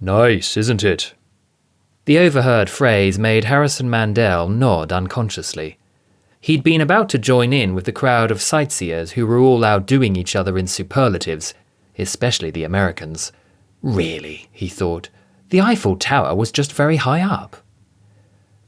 Nice, isn't it? The overheard phrase made Harrison Mandel nod unconsciously. He'd been about to join in with the crowd of sightseers who were all outdoing each other in superlatives, especially the Americans. Really, he thought, the Eiffel Tower was just very high up.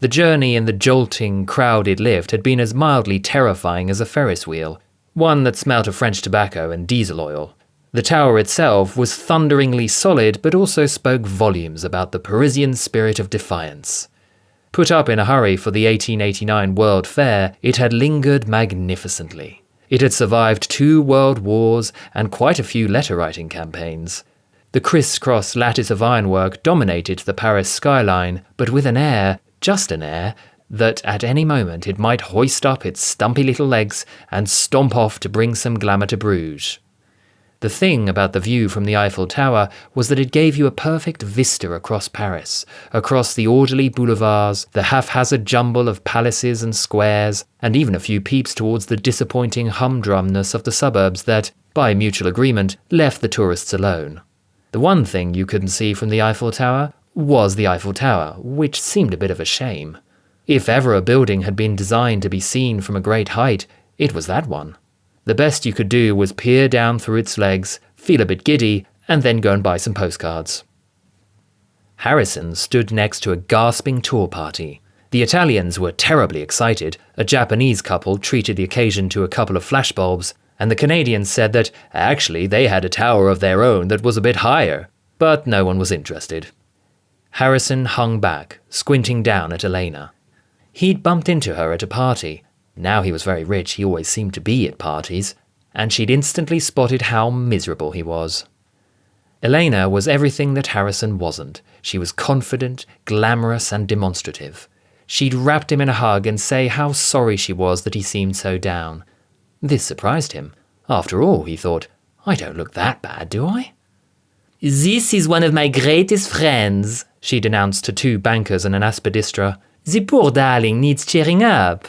The journey in the jolting, crowded lift had been as mildly terrifying as a Ferris wheel, one that smelt of French tobacco and diesel oil. The tower itself was thunderingly solid, but also spoke volumes about the Parisian spirit of defiance. Put up in a hurry for the 1889 World Fair, it had lingered magnificently. It had survived 2 world wars and quite a few letter-writing campaigns. The criss-cross lattice of ironwork dominated the Paris skyline, but with an air, just an air, that at any moment it might hoist up its stumpy little legs and stomp off to bring some glamour to Bruges. The thing about the view from the Eiffel Tower was that it gave you a perfect vista across Paris, across the orderly boulevards, the haphazard jumble of palaces and squares, and even a few peeps towards the disappointing humdrumness of the suburbs that, by mutual agreement, left the tourists alone. The one thing you couldn't see from the Eiffel Tower was the Eiffel Tower, which seemed a bit of a shame. If ever a building had been designed to be seen from a great height, it was that one. The best you could do was peer down through its legs, feel a bit giddy, and then go and buy some postcards. Harrison stood next to a gasping tour party. The Italians were terribly excited, a Japanese couple treated the occasion to a couple of flashbulbs, and the Canadians said that actually they had a tower of their own that was a bit higher, but no one was interested. Harrison hung back, squinting down at Elena. He'd bumped into her at a party. Now he was very rich, he always seemed to be at parties, and she'd instantly spotted how miserable he was. Elena was everything that Harrison wasn't. She was confident, glamorous, and demonstrative. She'd wrapped him in a hug and say how sorry she was that he seemed so down. This surprised him. After all, he thought, I don't look that bad, do I? This is one of my greatest friends, she'd announced to 2 bankers and an aspidistra. The poor darling needs cheering up.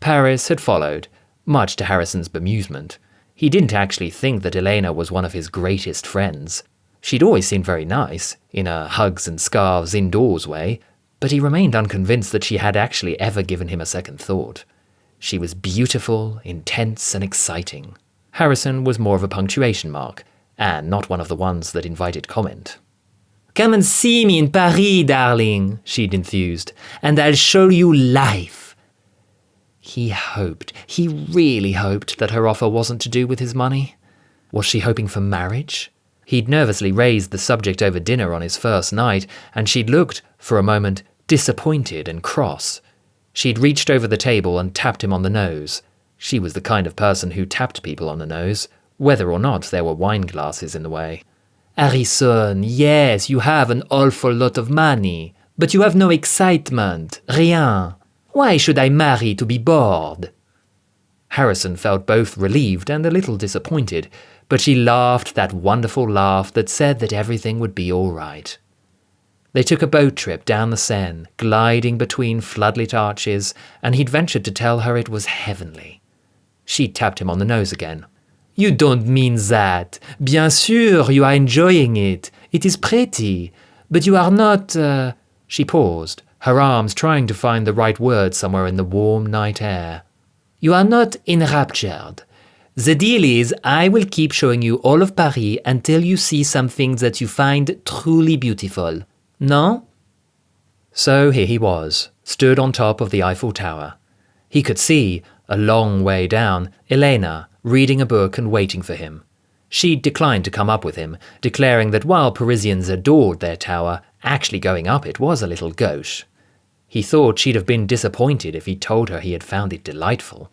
Paris had followed, much to Harrison's bemusement. He didn't actually think that Elena was one of his greatest friends. She'd always seemed very nice, in a hugs and scarves indoors way, but he remained unconvinced that she had actually ever given him a second thought. She was beautiful, intense, and exciting. Harrison was more of a punctuation mark, and not one of the ones that invited comment. Come and see me in Paris, darling, she'd enthused, and I'll show you life. He really hoped that her offer wasn't to do with his money. Was she hoping for marriage? He'd nervously raised the subject over dinner on his first night, and she'd looked, for a moment, disappointed and cross. She'd reached over the table and tapped him on the nose. She was the kind of person who tapped people on the nose, whether or not there were wine glasses in the way. Harrison, yes, you have an awful lot of money, but you have no excitement, rien. Why should I marry to be bored? Harrison felt both relieved and a little disappointed, but she laughed that wonderful laugh that said that everything would be all right. They took a boat trip down the Seine, gliding between floodlit arches, and he'd ventured to tell her it was heavenly. She tapped him on the nose again. You don't mean that. Bien sûr, you are enjoying it. It is pretty. But you are not... She paused, her arms trying to find the right word somewhere in the warm night air. You are not enraptured. The deal is I will keep showing you all of Paris until you see something that you find truly beautiful. No? So here he was, stood on top of the Eiffel Tower. He could see, a long way down, Elena, reading a book and waiting for him. She'd declined to come up with him, declaring that while Parisians adored their tower, actually going up it was a little gauche. He thought she'd have been disappointed if he'd told her he had found it delightful.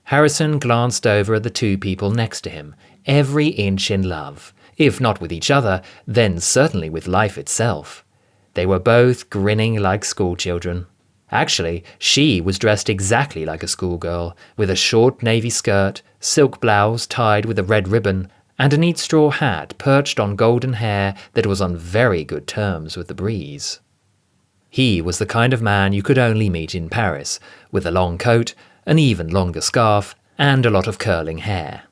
Harrison glanced over at the 2 people next to him, every inch in love. If not with each other, then certainly with life itself. They were both grinning like schoolchildren. Actually, she was dressed exactly like a schoolgirl, with a short navy skirt, silk blouse tied with a red ribbon, and a neat straw hat perched on golden hair that was on very good terms with the breeze. He was the kind of man you could only meet in Paris, with a long coat, an even longer scarf, and a lot of curling hair.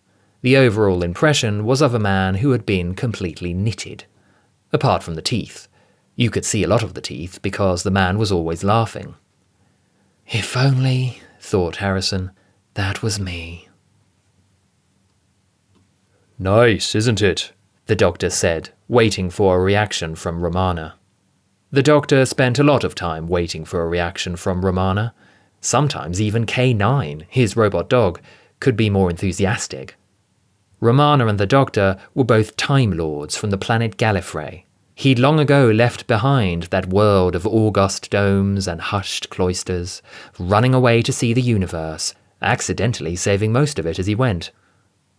The overall impression was of a man who had been completely knitted. apart from the teeth. You could see a lot of the teeth because the man was always laughing. If only, thought Harrison, that was me. Nice, isn't it? The doctor said, waiting for a reaction from Romana. The doctor spent a lot of time waiting for a reaction from Romana. Sometimes even K9, his robot dog, could be more enthusiastic. Romana and the doctor were both Time Lords from the planet Gallifrey. He'd long ago left behind that world of august domes and hushed cloisters, running away to see the universe, accidentally saving most of it as he went.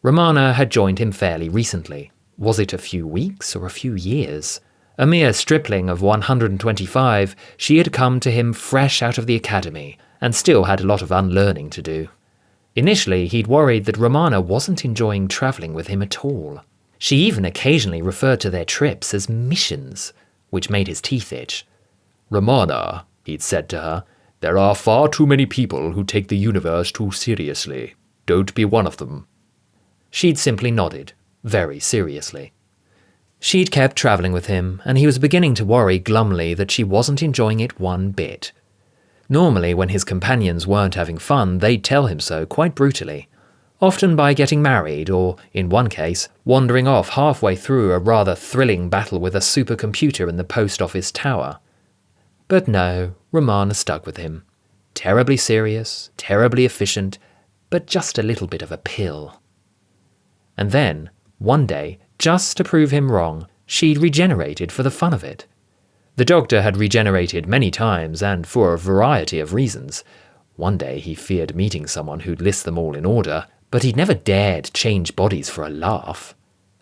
Romana had joined him fairly recently. Was it a few weeks or a few years? A mere stripling of 125, she had come to him fresh out of the academy, and still had a lot of unlearning to do. Initially, he'd worried that Romana wasn't enjoying travelling with him at all. She even occasionally referred to their trips as missions, which made his teeth itch. Romana, he'd said to her, there are far too many people who take the universe too seriously. Don't be one of them. She'd simply nodded, very seriously. She'd kept travelling with him, and he was beginning to worry glumly that she wasn't enjoying it one bit. Normally, when his companions weren't having fun, they'd tell him so quite brutally, often by getting married or, in one case, wandering off halfway through a rather thrilling battle with a supercomputer in the post office tower. But no, Romana stuck with him. Terribly serious, terribly efficient, but just a little bit of a pill. And then, one day, just to prove him wrong, she'd regenerated for the fun of it. The doctor had regenerated many times, and for a variety of reasons. One day he feared meeting someone who'd list them all in order, but he'd never dared change bodies for a laugh.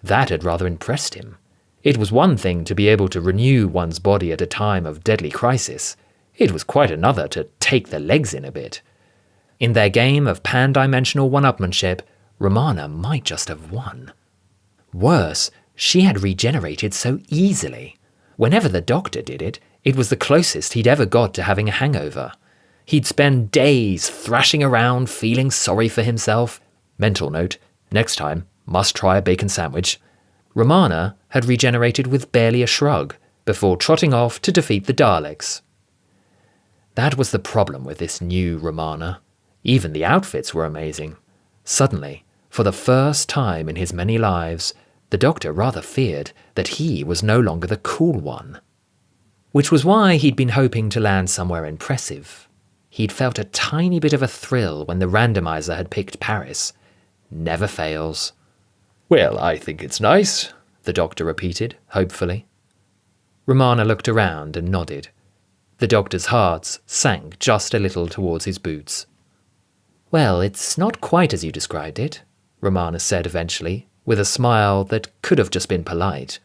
That had rather impressed him. It was one thing to be able to renew one's body at a time of deadly crisis. It was quite another to take the legs in a bit. In their game of pan-dimensional one-upmanship, Romana might just have won. Worse, she had regenerated so easily. Whenever the doctor did it, it was the closest he'd ever got to having a hangover. He'd spend days thrashing around, feeling sorry for himself. Mental note, next time, must try a bacon sandwich. Romana had regenerated with barely a shrug, before trotting off to defeat the Daleks. That was the problem with this new Romana. Even the outfits were amazing. Suddenly, for the first time in his many lives, the doctor rather feared that he was no longer the cool one. Which was why he'd been hoping to land somewhere impressive. He'd felt a tiny bit of a thrill when the randomizer had picked Paris. Never fails. Well, I think it's nice, the doctor repeated, hopefully. Romana looked around and nodded. The doctor's heart sank just a little towards his boots. Well, it's not quite as you described it, Romana said eventually, with a smile that could have just been polite.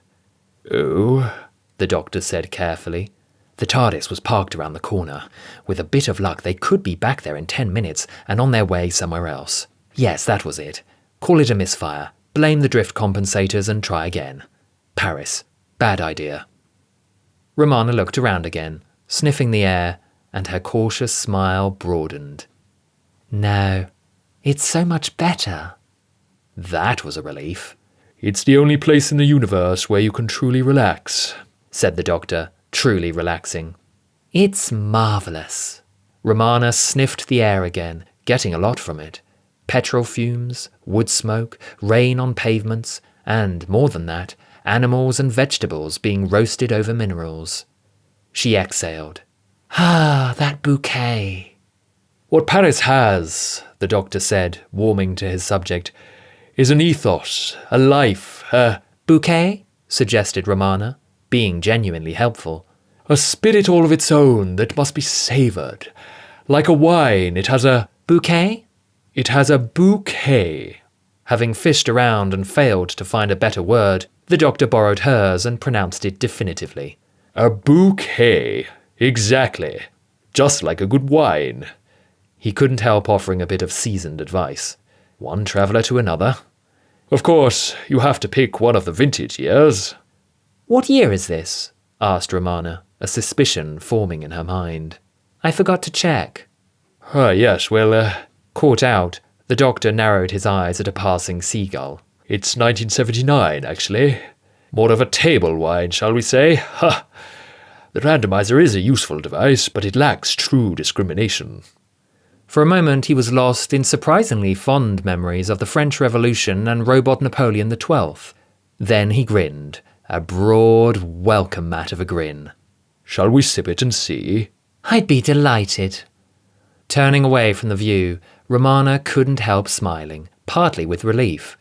Oh, the doctor said carefully. The TARDIS was parked around the corner. With a bit of luck, they could be back there in 10 minutes and on their way somewhere else. Yes, that was it. Call it a misfire. Blame the drift compensators and try again. Paris. Bad idea. Romana looked around again, sniffing the air, and her cautious smile broadened. No, it's so much better. That was a relief. It's the only place in the universe where you can truly relax, said the doctor, truly relaxing. It's marvellous. Romana sniffed the air again, getting a lot from it. Petrol fumes, wood smoke, rain on pavements, and, more than that, animals and vegetables being roasted over minerals. She exhaled. Ah, that bouquet. What Paris has, the doctor said, warming to his subject, is an ethos, a life, a... Bouquet? Suggested Romana, being genuinely helpful. A spirit all of its own that must be savoured. Like a wine, it has a... Bouquet? It has a bouquet. Having fished around and failed to find a better word, the doctor borrowed hers and pronounced it definitively. A bouquet. Exactly. Just like a good wine. He couldn't help offering a bit of seasoned advice. One traveller to another. Of course, you have to pick one of the vintage years. What year is this? Asked Romana, a suspicion forming in her mind. I forgot to check. Yes, well, Caught out, the doctor narrowed his eyes at a passing seagull. It's 1979, actually. More of a table wine, shall we say? Ha! The randomizer is a useful device, but it lacks true discrimination. For a moment he was lost in surprisingly fond memories of the French Revolution and robot Napoleon XII. Then he grinned, a broad welcome mat of a grin. Shall we sip it and see? I'd be delighted. Turning away from the view, Romana couldn't help smiling, partly with relief.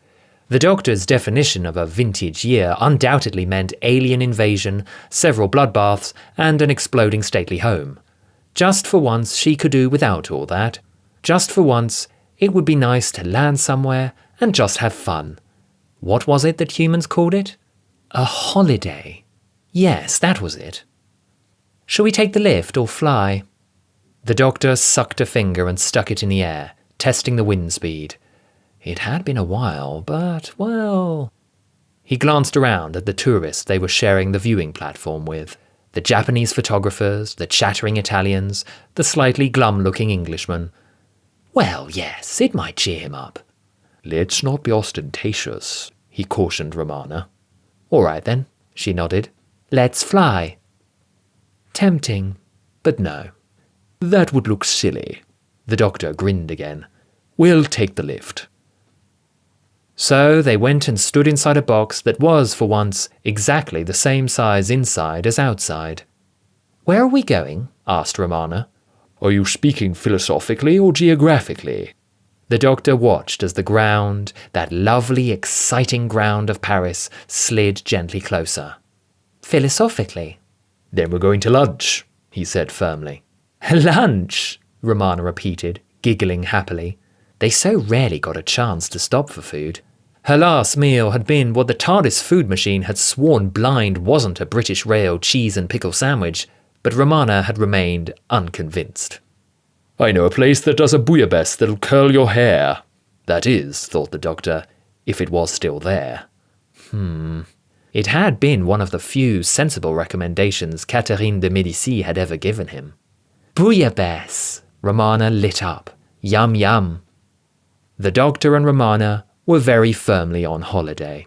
The doctor's definition of a vintage year undoubtedly meant alien invasion, several bloodbaths, and an exploding stately home. Just for once she could do without all that. Just for once it would be nice to land somewhere and just have fun. What was it that humans called it? A holiday. Yes, that was it. Shall we take the lift or fly? The doctor sucked a finger and stuck it in the air, testing the wind speed. It had been a while, but, well... He glanced around at the tourists they were sharing the viewing platform with. The Japanese photographers, the chattering Italians, the slightly glum-looking Englishman. Well, yes, it might cheer him up. Let's not be ostentatious, he cautioned Romana. All right, then, she nodded. Let's fly. Tempting, but no. That would look silly. The doctor grinned again. We'll take the lift. So they went and stood inside a box that was, for once, exactly the same size inside as outside. Where are we going? Asked Romana. Are you speaking philosophically or geographically? The doctor watched as the ground, that lovely, exciting ground of Paris, slid gently closer. Philosophically. Then we're going to lunch, he said firmly. Lunch, Romana repeated, giggling happily. They so rarely got a chance to stop for food. Her last meal had been what the TARDIS food machine had sworn blind wasn't a British Rail cheese and pickle sandwich, but Romana had remained unconvinced. I know a place that does a bouillabaisse that'll curl your hair. That is, thought the doctor, if it was still there. It had been one of the few sensible recommendations Catherine de Médicis had ever given him. Bouillabaisse! Romana lit up. Yum yum. The doctor and Romana were very firmly on holiday.